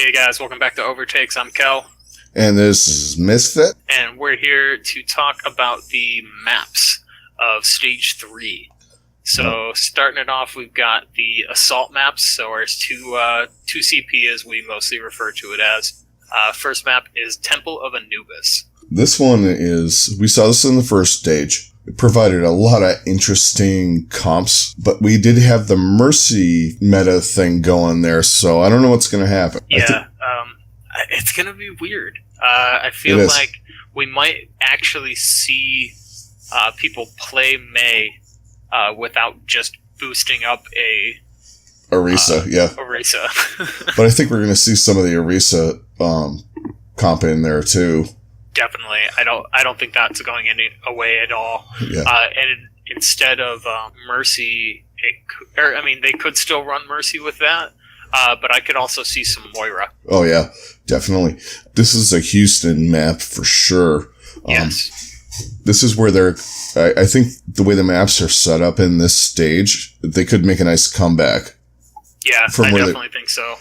Hey guys, welcome back to Overtakes. I'm Kel. And this is Misfit. And we're here to talk about the maps of Stage 3. So, starting it off, we've got the Assault maps, so there's two CP as we mostly refer to it as. First map is Temple of Anubis. This one is, we saw this in the first stage. It provided a lot of interesting comps, but we did have the Mercy meta thing going there, so I don't know what's going to happen. Yeah, it's going to be weird. I feel like we might actually see people play Mei without just boosting up a Orisa, Orisa. But I think we're going to see some of the Orisa comp in there too. Definitely. I don't think that's going away at all. Yeah. And instead of Mercy, they could still run Mercy with that, but I could also see some Moira. Oh, yeah, definitely. This is a Houston map for sure. Yes. This is where I think the way the maps are set up in this stage, they could make a nice comeback. Yeah, I definitely think so.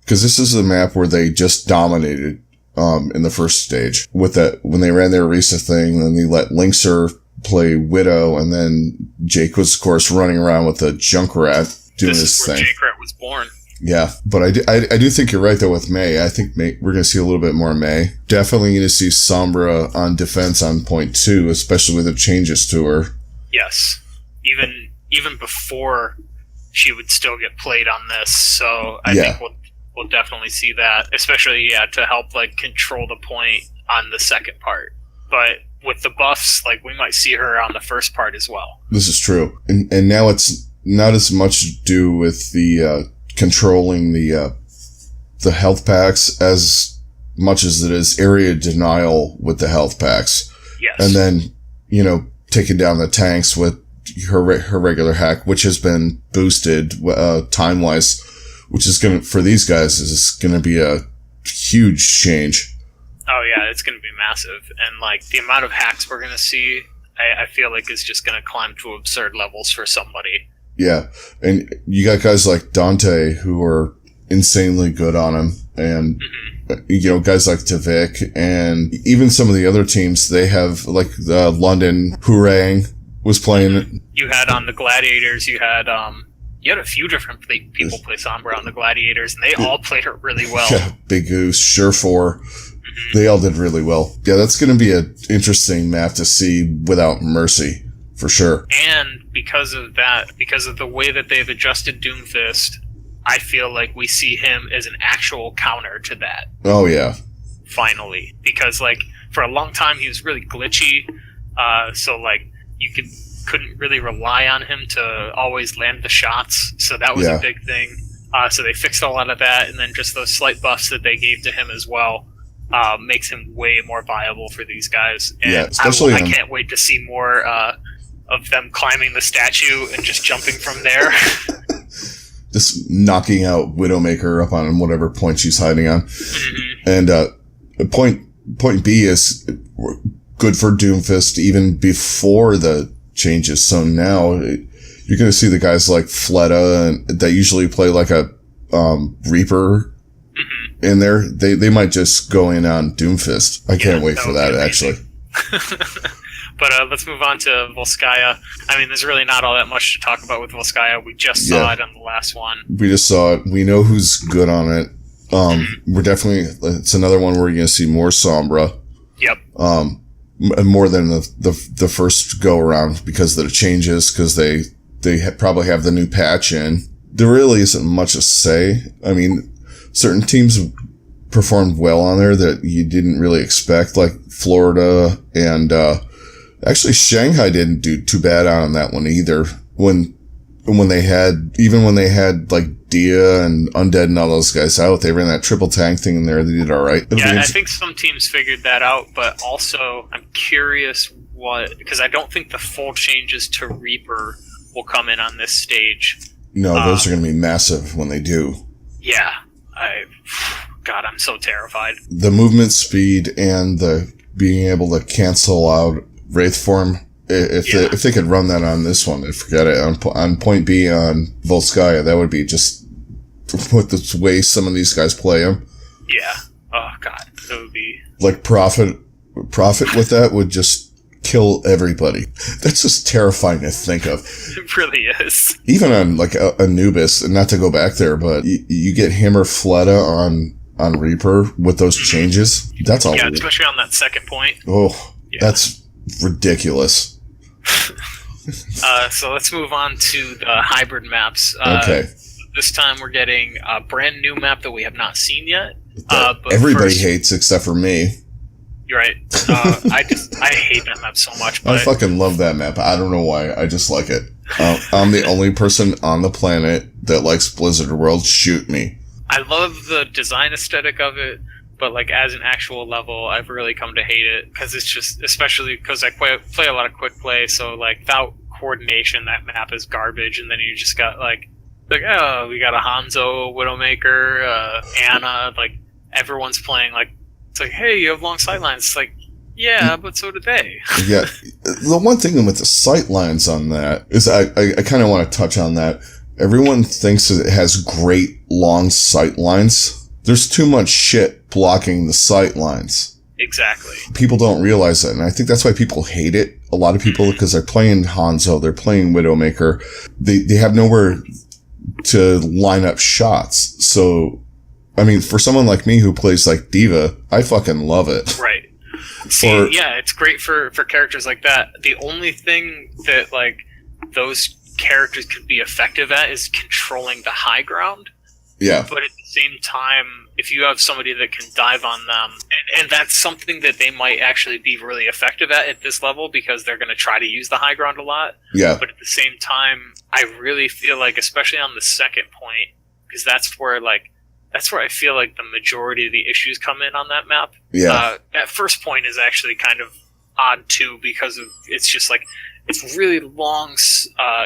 Because this is the map where they just dominated in the first stage. With that, when they ran their Orisa thing, then they let Linkser play Widow, and then Jake was, of course, running around with the Junkrat doing his thing. This is where Jake was born. Yeah, but I do think you're right, though, with Mei. I think we're going to see a little bit more Mei. Definitely going to see Sombra on defense on point 2, especially with the changes to her. Yes. Even before she would still get played on this, so I think we'll definitely see that, especially, to help, control the point on the second part. But with the buffs, we might see her on the first part as well. This is true. And now it's not as much to do with the controlling the health packs as much as it is area denial with the health packs. Yes. And then, taking down the tanks with her regular hack, which has been boosted time-wise, which is for these guys, is going to be a huge change. Oh, yeah, it's going to be massive. And, the amount of hacks we're going to see, I feel like is just going to climb to absurd levels for somebody. Yeah, and you got guys like Dante who are insanely good on him, and, guys like Tavik, and even some of the other teams, they have, London, Hurang was playing. You had on the Gladiators, you had a few different people play Sombra on the Gladiators, and they all played her really well. Yeah, Big Goose, Surefour, they all did really well. Yeah, that's going to be an interesting map to see without Mercy, for sure. And because of the way that they've adjusted Doomfist, I feel like we see him as an actual counter to that. Oh, yeah. Finally. Because, for a long time he was really glitchy, so, you couldn't really rely on him to always land the shots, so that was a big thing. So they fixed a lot of that, and then just those slight buffs that they gave to him as well makes him way more viable for these guys. And especially I can't wait to see more of them climbing the statue and just jumping from there. Just knocking out Widowmaker up on whatever point she's hiding on. Mm-hmm. And point B is good for Doomfist even before the changes. So now you're going to see the guys like Fleta and that usually play like a Reaper in there. They might just go in on Doomfist. I can't wait for that, actually. But let's move on to Volskaya. There's really not all that much to talk about with Volskaya. We just saw it on the last one. We just saw it. We know who's good on it. We're definitely, it's another one where you're going to see more Sombra. Yep. More than the first go around because of the changes, because they probably have the new patch in. There really isn't much to say. Certain teams performed well on there that you didn't really expect, like Florida, and actually Shanghai didn't do too bad on that one either. When they had Dia and Undead and all those guys out, they ran that triple tank thing in there. They did all right. I think some teams figured that out, but also I'm curious because I don't think the full changes to Reaper will come in on this stage. No, those are going to be massive when they do. Yeah, I'm so terrified. The movement speed and the being able to cancel out Wraith form. If they could run that on this one, forget it. On point B on Volskaya, that would be just with the way some of these guys play them. Yeah. Oh god, it would be like Prophet with that would just kill everybody. That's just terrifying to think of. It really is. Even on like Anubis, and not to go back there, but you get him or Fleta on Reaper with those changes. That's all. Yeah, especially on that second point. Oh, yeah. That's ridiculous. So let's move on to the hybrid maps. Okay. This time we're getting a brand new map that we have not seen yet. But everybody hates except for me. You're right. I hate that map so much. But I fucking love that map. I don't know why. I just like it. I'm the only person on the planet that likes Blizzard World. Shoot me. I love the design aesthetic of it, but like as an actual level, I've really come to hate it because it's just, especially because I play a lot of quick play, so like without coordination, that map is garbage, and then you just got like oh, we got a Hanzo, Widowmaker, Anna, like everyone's playing like, it's like, hey, you have long sightlines. It's like, yeah, but so do they. Yeah. The one thing with the sightlines on that is I kind of want to touch on that. Everyone thinks that it has great long sightlines. There's too much shit blocking the sightlines. Exactly. People don't realize that, and I think that's why people hate it. A lot of people, because they're playing Hanzo, they're playing Widowmaker, they have nowhere to line up shots. So, I mean, for someone like me who plays like Diva, I fucking love it. Right. See, yeah, it's great for characters like that. The only thing that like those characters could be effective at is controlling the high ground. Yeah. But at the same time, if you have somebody that can dive on them, and that's something that they might actually be really effective at this level because they're going to try to use the high ground a lot. Yeah. But at the same time, I really feel like, especially on the second point, because that's where I feel like the majority of the issues come in on that map. Yeah. That first point is actually kind of odd too because of it's just like it's really long.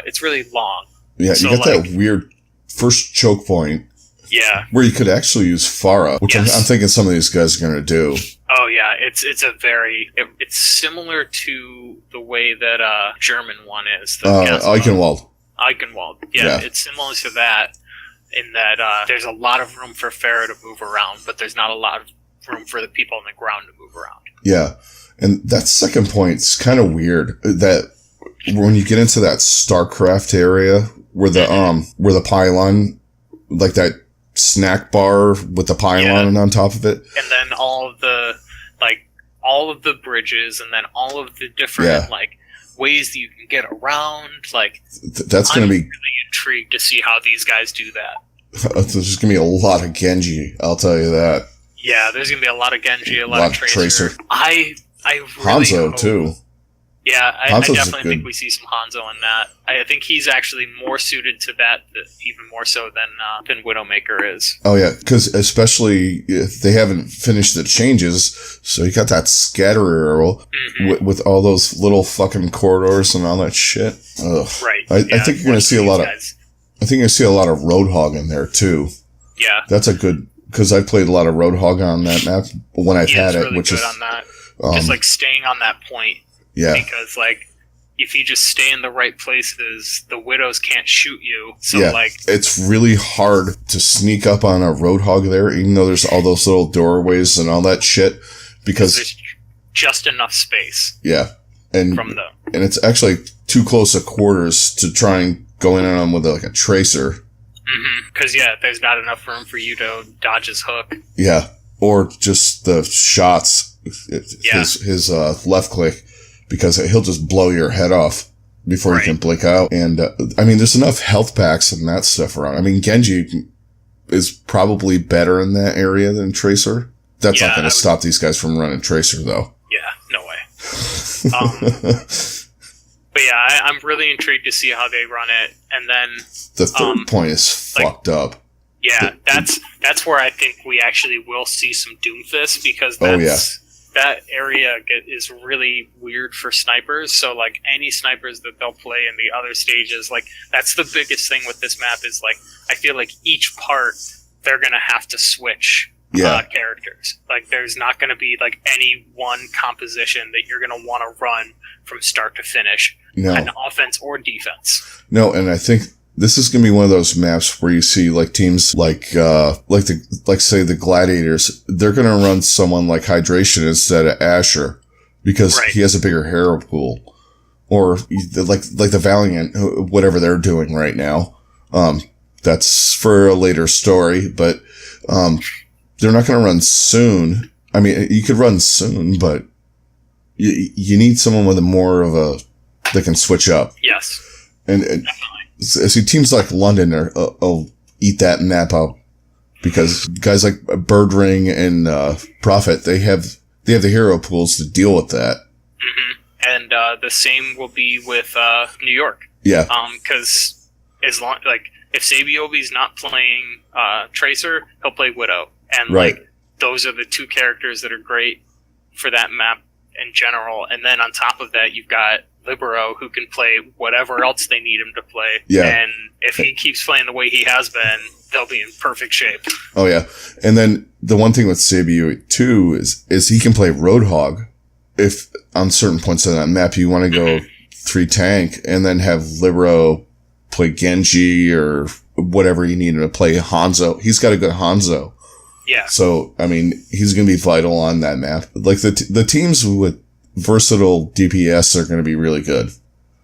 It's really long. Yeah, so you got like, that weird first choke point. Yeah. Where you could actually use Farah, which yes. I'm thinking some of these guys are going to do. Oh yeah, it's it's similar to the way that German one is. Eichenwald. Eichenwald. Yeah, it's similar to that in that there's a lot of room for Farah to move around, but there's not a lot of room for the people on the ground to move around. Yeah, and that second point's kind of weird. That when you get into that StarCraft area where the pylon, like that snack bar with the pylon on top of it, and then all of the bridges, and then all of the different like ways that you can get around. Like that's going to be really intrigued to see how these guys do that. There's going to be a lot of Genji, I'll tell you that. Yeah, there's going to be a lot of Genji, a lot of Tracer. I really Hanzo hope, too. Yeah, I definitely think we see some Hanzo in that. I think he's actually more suited to that, even more so than Widowmaker is. Oh yeah, because especially if they haven't finished the changes, so you got that scatter arrow with all those little fucking corridors and all that shit. Ugh. Right. I think you're going to see a lot of. I think you're going to see a lot of Roadhog in there too. Yeah, that's a good, because I've played a lot of Roadhog on that map when I've had it, really which is on that. Just like staying on that point. Yeah. Because, like, if you just stay in the right places, the Widows can't shoot you. So, it's really hard to sneak up on a Roadhog there, even though there's all those little doorways and all that shit. Because there's just enough space. Yeah. And it's actually too close to quarters to try and go in on them with, like, a Tracer. Because, there's not enough room for you to dodge his hook. Yeah. Or just the shots, his left click. Because he'll just blow your head off before you can blink out. And, I mean, there's enough health packs and that stuff around. I mean, Genji is probably better in that area than Tracer. That's not going to stop these guys from running Tracer, though. Yeah, no way. But yeah, I'm really intrigued to see how they run it. And then the third point is fucked up. Yeah, that's where I think we actually will see some Doomfist, because that area is really weird for snipers. So, like, any snipers that they'll play in the other stages, like, that's the biggest thing with this map is, like, I feel like each part, they're going to have to switch characters. Like, there's not going to be, like, any one composition that you're going to want to run from start to finish, on offense or defense. No, and I think this is going to be one of those maps where you see like teams like say the Gladiators, they're going to run someone like Hydration instead of Asher because he has a bigger hero pool, or like the Valiant, whatever they're doing right now. That's for a later story, but, they're not going to run soon. I mean, you could run soon, but you need someone with more of a, that can switch up. Yes. And see, teams like London will eat that map up because guys like Birdring and Prophet, they have the hero pools to deal with that. Mm-hmm. And the same will be with New York. Yeah. Because as long if Sabiobi's not playing Tracer, he'll play Widow, and those are the two characters that are great for that map in general. And then on top of that, you've got Libero, who can play whatever else they need him to play. Yeah. And if he keeps playing the way he has been, they'll be in perfect shape. Oh, yeah. And then the one thing with Sabio, too, is he can play Roadhog. If on certain points of that map you want to go 3 tank and then have Libero play Genji or whatever you need him to play Hanzo. He's got a good Hanzo. Yeah. So, I mean, he's going to be vital on that map. Like the teams with versatile DPS are going to be really good.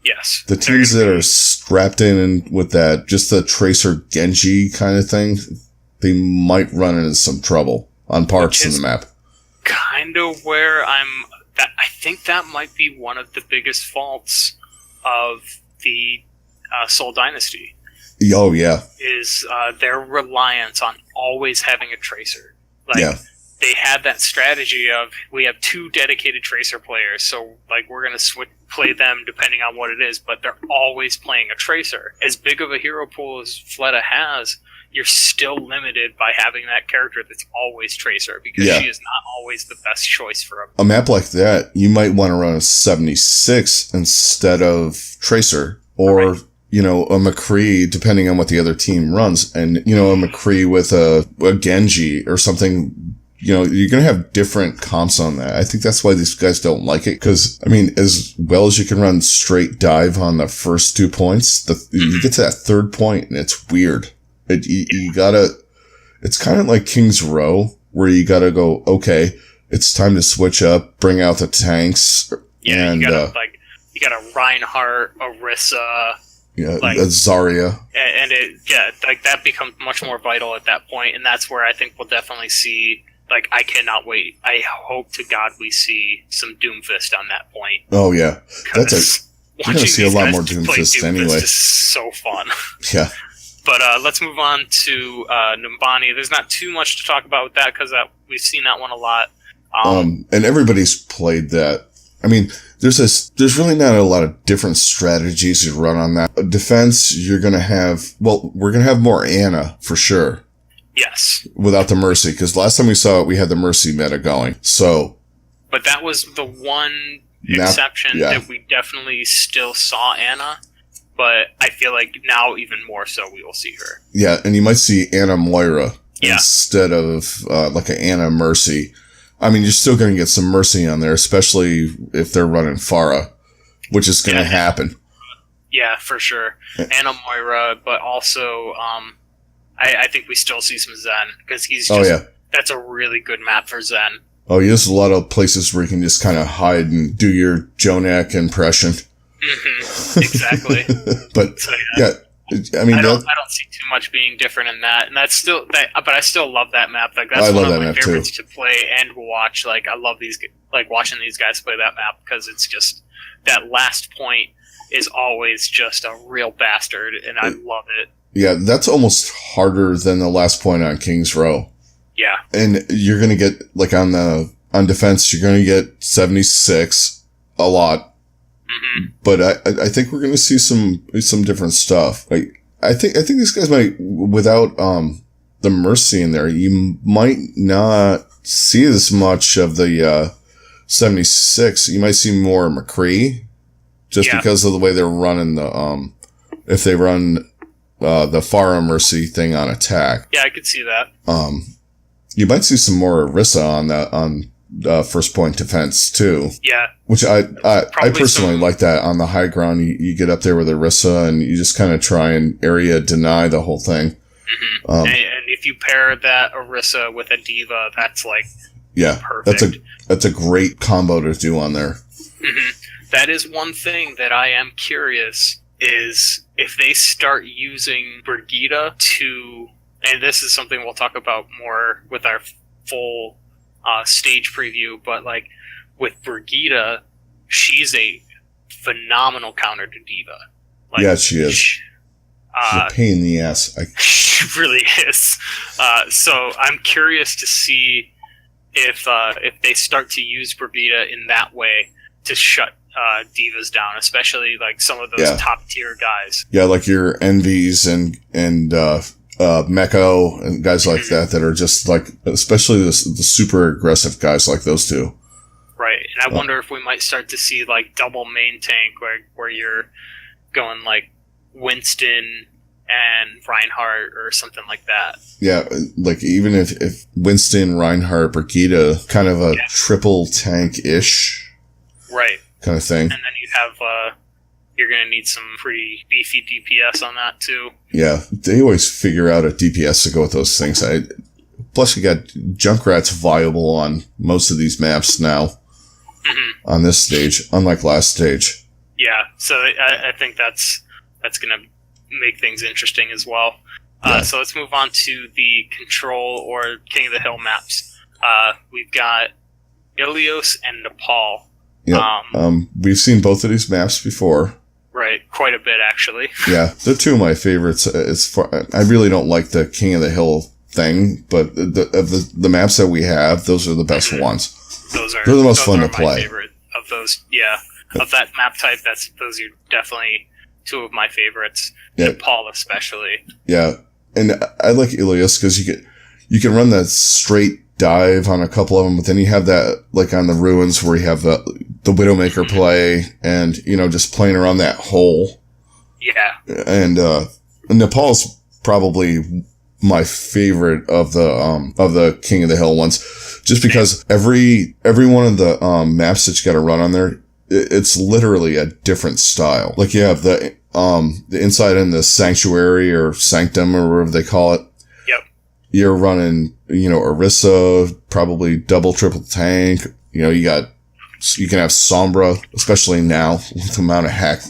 Yes. The teams that are strapped in with that, just the Tracer Genji kind of thing, they might run into some trouble on parts in the map. Kind of where I think that might be one of the biggest faults of the Seoul Dynasty. Oh, yeah. Is their reliance on always having a Tracer. They had that strategy of, we have 2 dedicated Tracer players, so we're going to play them depending on what it is, but they're always playing a Tracer. As big of a hero pool as Fleta has, you're still limited by having that character that's always Tracer, because she is not always the best choice for a map like that. You might want to run a 76 instead of Tracer, or a McCree, depending on what the other team runs, and a McCree with a Genji or something. You're going to have different comps on that. I think that's why these guys don't like it. Because, I mean, as well as you can run straight dive on the first 2 points, you get to that 3rd point and it's weird. You gotta, it's kind of like King's Row, where you gotta go, okay, it's time to switch up, bring out the tanks. Yeah, and, you got a Reinhardt, Orisa. Yeah, Zarya. And that becomes much more vital at that point. And that's where I think we'll definitely see, I cannot wait. I hope to God we see some Doomfist on that point. Oh, yeah. You're going to see a lot more Doomfist anyway. It's so fun. Yeah. But let's move on to Numbani. There's not too much to talk about with that, because we've seen that one a lot. And everybody's played that. I mean, there's really not a lot of different strategies to run on that. Defense, we're going to have more Ana, for sure. Yes. Without the Mercy, because last time we saw it, we had the Mercy meta going. So. But that was the one exception that we definitely still saw Ana. But I feel like now even more so we will see her. Yeah, and you might see Ana Moira instead of an Ana Mercy. I mean, you're still going to get some Mercy on there, especially if they're running Pharah, which is going to happen. Yeah, for sure. Ana Moira, but also I think we still see some Zen, because he's just that's a really good map for Zen. Oh, there's a lot of places where you can just kind of hide and do your Jonak impression. Mm-hmm. Exactly. But I mean, I don't see too much being different in that, and that's still that. But I still love that map. That's one of my favorites to play and watch. I love watching these guys play that map, because it's just that last point is always just a real bastard, and I love it. Yeah, that's almost harder than the last point on King's Row. Yeah, and you're gonna get on defense, you're gonna get 76 a lot. Mm-hmm. But I think we're going to see some different stuff. I think these guys might, without the Mercy in there, you might not see as much of the 76. You might see more McCree, just because of the way they're running the if they run the Pharah Mercy thing on attack. Yeah, I could see that. You might see some more Orisa on first point defense too. Yeah. Which I personally like that on the high ground. You get up there with Orisa and you just kind of try and area deny the whole thing. Mm-hmm. And if you pair that Orisa with a D.Va, that's like perfect. That's a great combo to do on there. Mm-hmm. That is one thing that I am curious is if they start using Brigitte to, and this is something we'll talk about more with our full stage preview, but like with Brigitte, she's a phenomenal counter to D.Va. Like, yeah, she is. She's a pain in the ass. She really is. So I'm curious to see if they start to use Brigitte in that way to shut divas down, especially like some of those top tier guys. Yeah, like your Envies and Meko and guys like that are just like, especially the super aggressive guys like those two. Right, and I wonder if we might start to see like double main tank where you're going like Winston and Reinhardt or something like that. Yeah, like even if Winston, Reinhardt, Brigitte, kind of a triple tank-ish. Right. Kind of thing. And then you have, you're going to need some pretty beefy DPS on that too. Yeah, they always figure out a DPS to go with those things. Plus you got Junkrat's viable on most of these maps now on this stage, unlike last stage. Yeah, so I think that's going to make things interesting as well. So let's move on to the Control or King of the Hill maps. We've got Ilios and Nepal. Yeah, we've seen both of these maps before. Right, quite a bit actually. Yeah, they're two of my favorites. I really don't like the King of the Hill thing, but the maps that we have, those are the best ones. They're the most fun to play. Favorite of those, of that map type. Those are definitely two of my favorites. Yeah. Nepal especially. Yeah, and I like Ilios because you can run that straight dive on a couple of them, but then you have that like on the ruins where you have the Widowmaker play and just playing around that hole. Yeah. And Nepal's probably my favorite of the King of the Hill ones, just because every one of the maps that you got to run on there, it's literally a different style. Like you have the inside in the Sanctuary or Sanctum or whatever they call it. You're running, Orisa, probably double, triple tank. You can have Sombra, especially now with the amount of hack,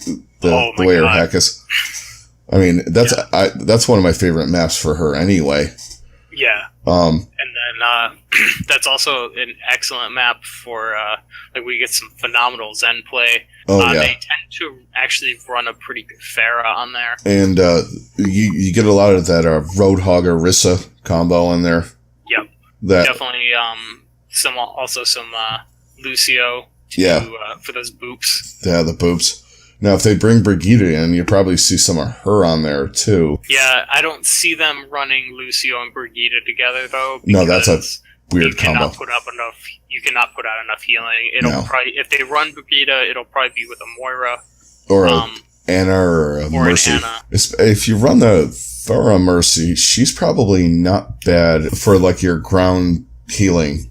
the way her hack is. I mean, that's one of my favorite maps for her anyway. Yeah. And then, that's also an excellent map for, we get some phenomenal Zen play. Oh, yeah. They tend to actually run a pretty good Pharah on there. And, you get a lot of that, Roadhog or Orisa combo in there. Yep. Definitely, some Lucio for those boops. Yeah, the boops. Now, if they bring Brigitte in, you probably see some of her on there, too. Yeah, I don't see them running Lucio and Brigitte together, though. No, that's a weird combo. You cannot put out enough healing. Probably, if they run Brigitte, it'll probably be with a Moira. Or Anna or a Mercy. Anna. If you run the Pharah Mercy, she's probably not bad for, like, your ground healing.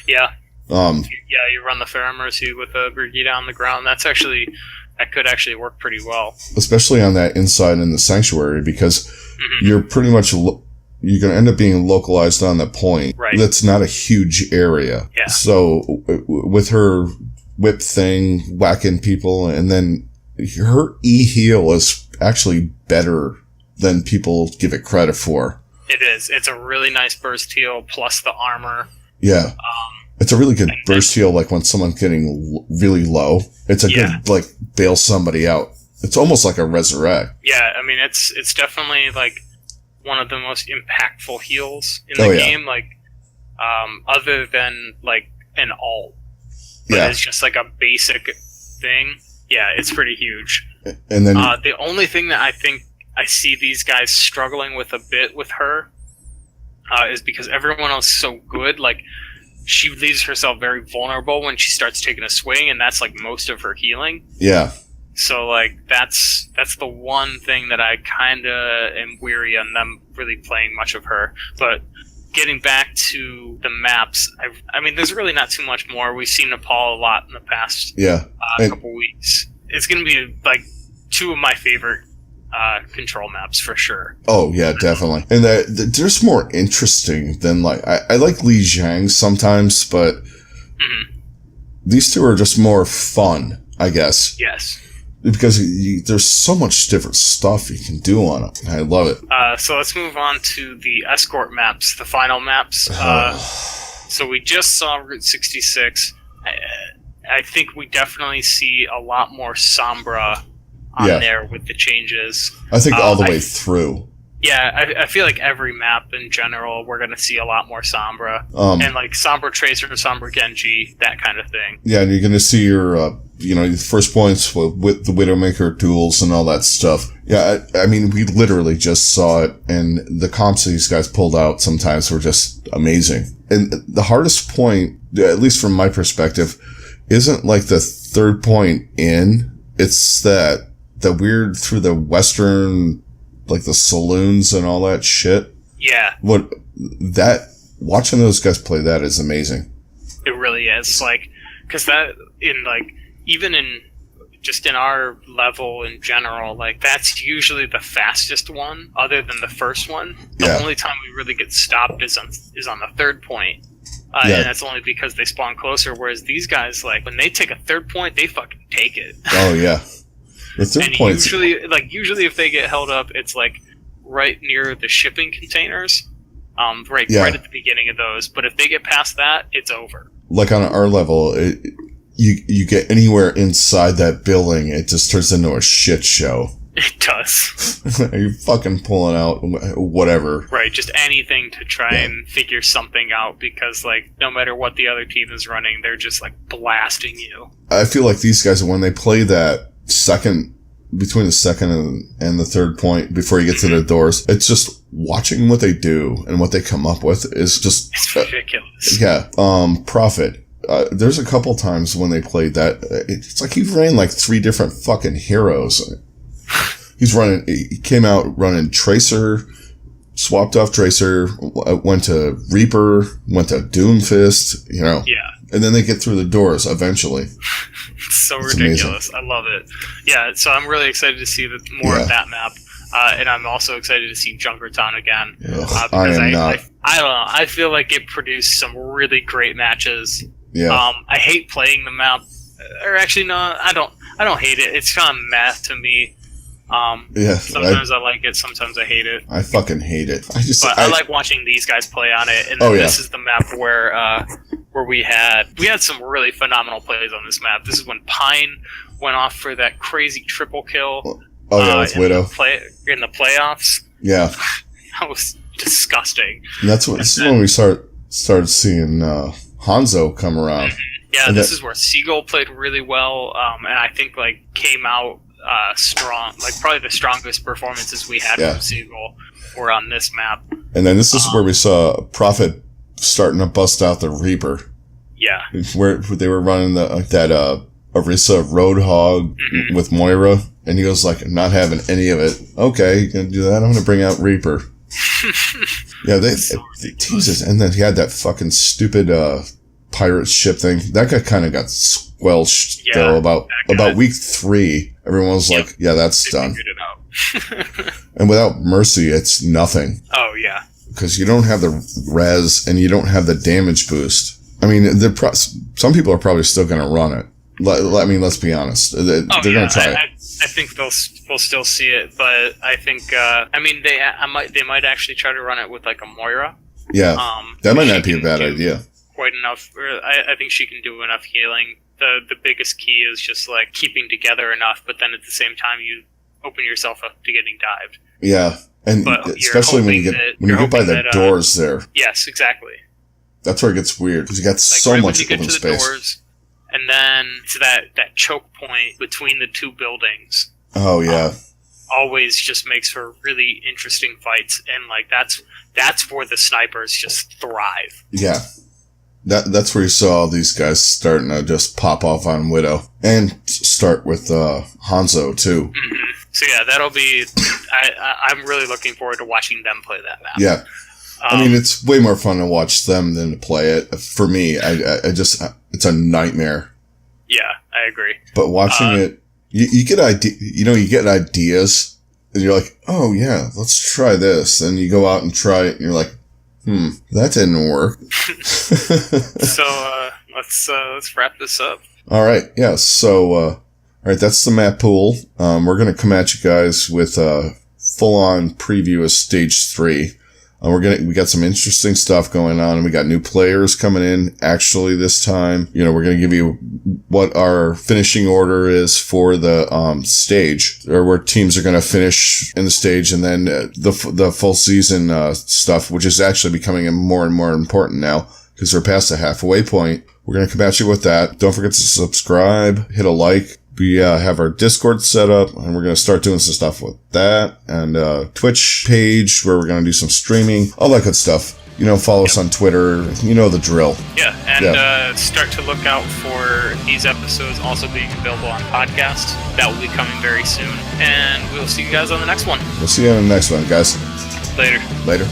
Yeah. You run the Pharah Mercy with a Brigitte on the ground. That could actually work pretty well. Especially on that inside in the Sanctuary, because you're pretty much, you're going to end up being localized on the point. Right. That's not a huge area. Yeah. So with her whip thing, whacking people, and then her E-heal is actually better than people give it credit for. It is. It's a really nice burst heal plus the armor. Yeah. It's a really good burst heal, like when someone's getting really low. It's a good, like, bail somebody out. It's almost like a resurrect. Yeah, I mean, it's definitely, like, one of the most impactful heals in the game, like, other than, like, an ult. But it's just, like, a basic thing. Yeah, it's pretty huge. And then the only thing that I think I see these guys struggling with a bit with her is because everyone else is so good, like, she leaves herself very vulnerable when she starts taking a swing, and that's like most of her healing. Yeah. So like that's the one thing that I kind of am weary on them really playing much of her. But getting back to the maps, I mean, there's really not too much more. We've seen Nepal a lot in the past couple weeks. It's going to be like 2 of my favorite control maps for sure. Oh yeah, definitely. And they're just more interesting than like I like Li Zhang sometimes, but these 2 are just more fun, I guess. Yes. Because there's so much different stuff you can do on it. I love it. So let's move on to the escort maps, the final maps. So we just saw Route 66. I think we definitely see a lot more Sombra on there with the changes. I think all the way through. Yeah, I feel like every map in general, we're going to see a lot more Sombra. And like Sombra Tracer, Sombra Genji, that kind of thing. Yeah, and you're going to see your, your first points with the Widowmaker tools and all that stuff. Yeah, I mean, we literally just saw it, and the comps these guys pulled out sometimes were just amazing. And the hardest point, at least from my perspective, isn't like the third point in. It's that weird through the western, like the saloons and all that shit. Yeah. Watching those guys play that is amazing. It really is. Like, because that, in like, even in, just in our level in general, like, that's usually the fastest one, other than the first one. The only time we really get stopped is on the third point. And that's only because they spawn closer, whereas these guys, like, when they take a third point, they fucking take it. Oh, yeah. The third point. Usually if they get held up, it's, like, right near the shipping containers. Right at the beginning of those. But if they get past that, it's over. Like, on our level, you get anywhere inside that building, it just turns into a shit show. It does. You're fucking pulling out whatever. Right, just anything to try and figure something out, because, like, no matter what the other team is running, they're just, like, blasting you. I feel like these guys, when they play that between the second and the third point, before you get to the doors, it's just watching what they do and what they come up with is just... It's ridiculous. Prophet. There's a couple times when they played that, it's like he ran like 3 different fucking heroes. He came out running Tracer, swapped off Tracer, went to Reaper, went to Doomfist, Yeah. And then they get through the doors eventually. It's so ridiculous. Amazing. I love it. Yeah, so I'm really excited to see more of that map. And I'm also excited to see Junkertown again. Because I don't know. I feel like it produced some really great matches. Yeah. I hate playing the map. Or actually, no, I don't hate it. It's kind of meh to me. Sometimes I like it, sometimes I hate it. I fucking hate it. I like watching these guys play on it, and this is the map where we had some really phenomenal plays on this map. This is when Pine went off for that crazy triple kill. With Widow in the playoffs. Yeah, that was disgusting. And this is when we started seeing Hanzo come around. Yeah, this is where Seagull played really well, and I think like came out strong. Like probably the strongest performances we had from Seagull were on this map. And then this is where we saw Prophet starting to bust out the Reaper. Yeah, where they were running that Orisa Roadhog with Moira, and he was like, not having any of it. Okay, you gonna do that? I'm gonna bring out Reaper. Jesus. And then he had that fucking stupid pirate ship thing. That guy kind of got squelched though about week 3. Everyone was like, yeah, that's done. Figured it out. And without Mercy, it's nothing. Oh, yeah. Because you don't have the res and you don't have the damage boost. I mean, some people are probably still going to run it. I mean, let's be honest. They're going to try it. I think we'll still see it, but I think they might actually try to run it with like a Moira. Yeah, that might not be a bad idea. Quite enough. I think she can do enough healing. The biggest key is just like keeping together enough, but then at the same time you open yourself up to getting dived. Yeah, and especially when you get by the doors there. Yes, exactly. That's where it gets weird because you got so much open space. Doors, and then to that choke point between the 2 buildings. Oh yeah. Always just makes for really interesting fights, and like that's where the snipers just thrive. Yeah. That's where you saw all these guys starting to just pop off on Widow. And start with Hanzo, too. Mm-hmm. So yeah, that'll be... I'm really looking forward to watching them play that map. Yeah. I mean, it's way more fun to watch them than to play it. For me, I just, it's a nightmare. Yeah, I agree. But watching it, you get you get ideas, and you're like, oh yeah, let's try this. And you go out and try it, and you're like, that didn't work. So let's wrap this up. All right, yeah. So, all right, that's the map pool. We're gonna come at you guys with a full-on preview of Stage 3. We got some interesting stuff going on. We got new players coming in actually this time. We're going to give you what our finishing order is for the stage, or where teams are going to finish in the stage, and then the full season stuff, which is actually becoming more and more important now because we're past the halfway point. We're going to come at you with that. Don't forget to subscribe, hit a like. We have our Discord set up, and we're going to start doing some stuff with that, and Twitch page where we're going to do some streaming, all that good stuff. Follow us on Twitter. You know the drill. Yeah, and start to look out for these episodes also being available on podcast. That will be coming very soon, and we'll see you guys on the next one. We'll see you on the next one, guys. Later. Later.